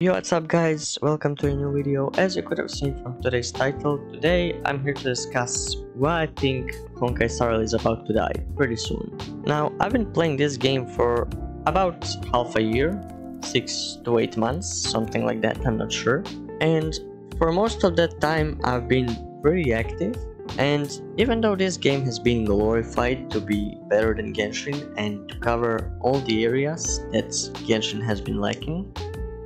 Yo, what's up guys, welcome to a new video. As you could have seen from today's title, today I'm here to discuss why I think Honkai Star Rail is about to die pretty soon. Now, I've been playing this game for about half a year, 6 to 8 months, something like that, I'm not sure. And for most of that time I've been pretty active, and even though this game has been glorified to be better than Genshin and to cover all the areas that Genshin has been lacking,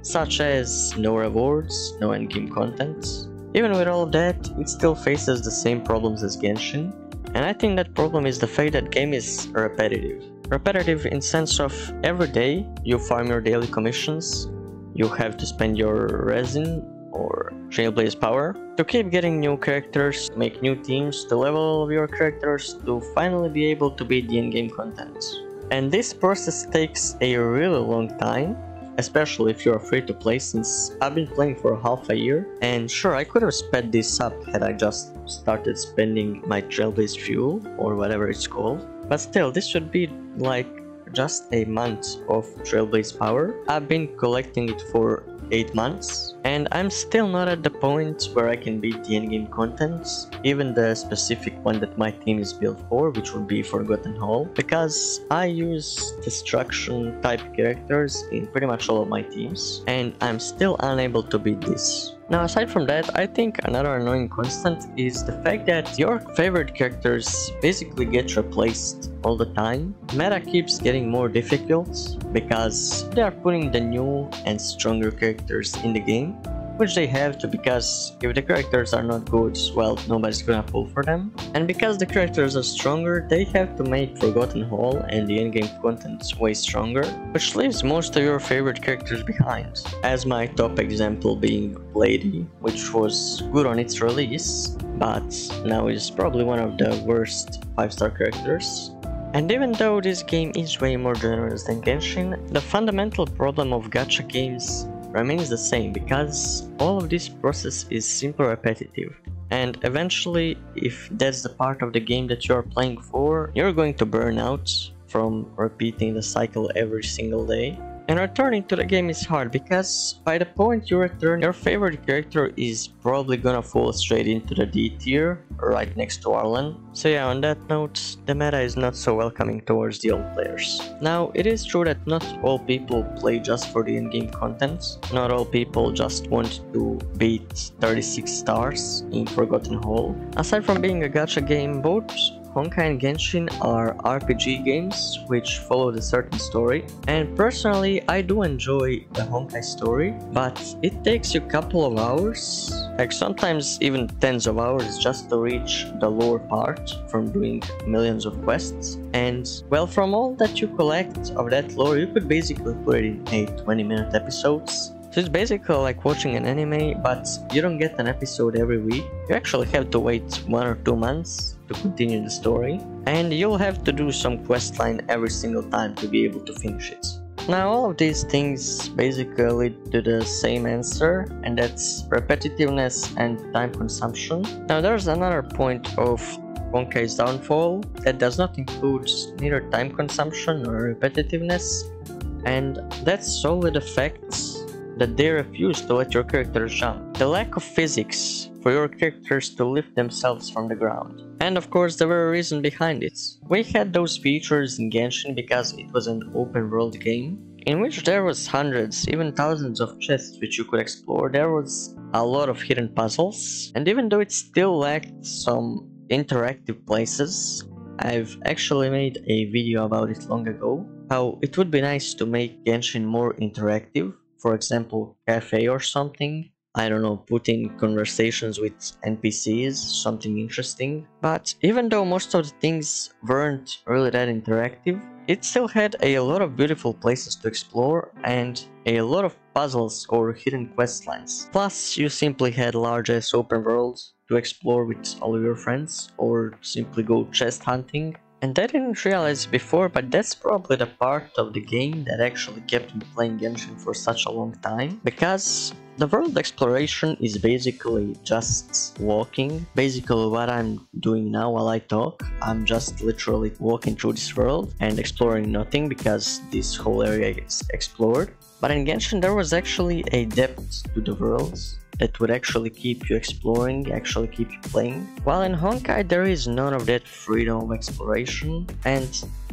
such as no rewards, no endgame content. Even with all of that, it still faces the same problems as Genshin, and I think that problem is the fact that game is repetitive. Repetitive in sense of every day you farm your daily commissions, you have to spend your resin or Trailblaze power to keep getting new characters, make new teams, to level your characters, to finally be able to beat the endgame content. And this process takes a really long time, especially if you're free to play, since I've been playing for half a year, and sure, I could have sped this up had I just started spending my Trailblaze fuel or whatever it's called, but still, this should be like just a month of Trailblaze power. I've been collecting it for 8 months, and I'm still not at the point where I can beat the endgame contents, even the specific one that my team is built for, which would be Forgotten Hall, because I use destruction type characters in pretty much all of my teams, and I'm still unable to beat this. Now, aside from that, I think another annoying constant is the fact that your favorite characters basically get replaced all the time. Meta keeps getting more difficult because they are putting the new and stronger characters in the game, which they have to, because if the characters are not good, well, nobody's gonna pull for them. And because the characters are stronger, they have to make Forgotten Hall and the endgame content way stronger, which leaves most of your favorite characters behind. As my top example being Lady, which was good on its release, but now is probably one of the worst 5-star characters. And even though this game is way more generous than Genshin, the fundamental problem of gacha games remains the same, because all of this process is simply repetitive, and eventually, if that's the part of the game that you're playing for, you're going to burn out from repeating the cycle every single day. And returning to the game is hard, because by the point you return, your favorite character is probably gonna fall straight into the D tier, right next to Arlen. So yeah, on that note, the meta is not so welcoming towards the old players. Now, it is true that not all people play just for the in-game content. Not all people just want to beat 36 stars in Forgotten Hall. Aside from being a gacha game, both Honkai and Genshin are RPG games which follow a certain story, and personally I do enjoy the Honkai story, but it takes you a couple of hours, like sometimes even tens of hours, just to reach the lore part from doing millions of quests. And well, from all that you collect of that lore, you could basically put it in 20-minute episodes. So it's basically like watching an anime, but you don't get an episode every week. You actually have to wait 1 or 2 months to continue the story, and you'll have to do some questline every single time to be able to finish it. Now, all of these things basically lead to the same answer, and that's repetitiveness and time consumption. Now, there's another point of Honkai's downfall that does not include neither time consumption nor repetitiveness, and that's solely the fact that they refuse to let your characters jump. The lack of physics for your characters to lift themselves from the ground. And of course, the very reason behind it. We had those features in Genshin because it was an open world game, in which there was hundreds, even thousands of chests which you could explore. There was a lot of hidden puzzles, and even though it still lacked some interactive places, I've actually made a video about it long ago, how it would be nice to make Genshin more interactive. For example, cafe or something. I don't know, putting conversations with NPCs, something interesting. But even though most of the things weren't really that interactive, it still had a lot of beautiful places to explore and a lot of puzzles or hidden quest lines. Plus, you simply had large-ass open worlds to explore with all of your friends, or simply go chest hunting. And I didn't realize before, but that's probably the part of the game that actually kept me playing Genshin for such a long time, because the world exploration is basically just walking. Basically what I'm doing now while I talk, I'm just literally walking through this world and exploring nothing, because this whole area is explored. But in Genshin there was actually a depth to the worlds that would actually keep you exploring, actually keep you playing. While in Honkai there is none of that freedom of exploration, and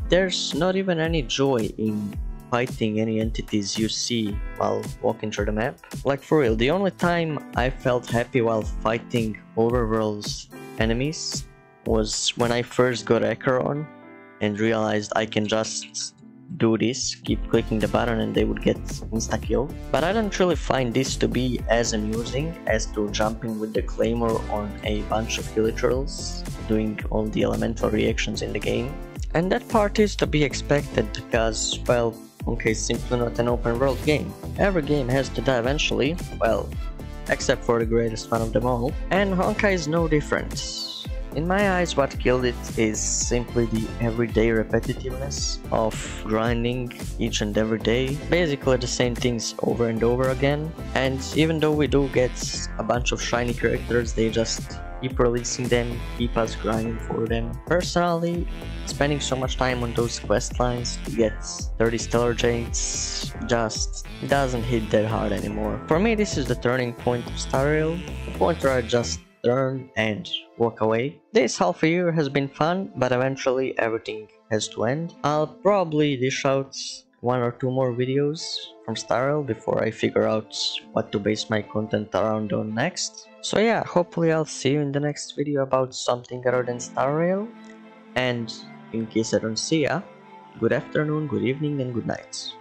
there's not even any joy in fighting any entities you see while walking through the map. Like for real, the only time I felt happy while fighting overworld's enemies was when I first got Acheron and realized I can just do this, keep clicking the button and they would get insta-kill. But I don't really find this to be as amusing as to jumping with the claymore on a bunch of hilichurls, doing all the elemental reactions in the game. And that part is to be expected because, well, Honkai is simply not an open world game. Every game has to die eventually, well, except for the greatest one of them all, and Honkai is no different. In my eyes, what killed it is simply the everyday repetitiveness of grinding each and every day, basically the same things over and over again. And even though we do get a bunch of shiny characters, they just keep releasing them, keep us grinding for them. Personally, spending so much time on those quest lines to get 30 stellar jades just doesn't hit that hard anymore. For me, this is the turning point of Star Rail, the point where I just turn and walk away. This half a year has been fun, but eventually everything has to end. I'll probably dish out 1 or 2 more videos from Star Rail before I figure out what to base my content around on next. So yeah, hopefully I'll see you in the next video about something other than Star Rail. And in case I don't see ya, good afternoon, good evening and good night.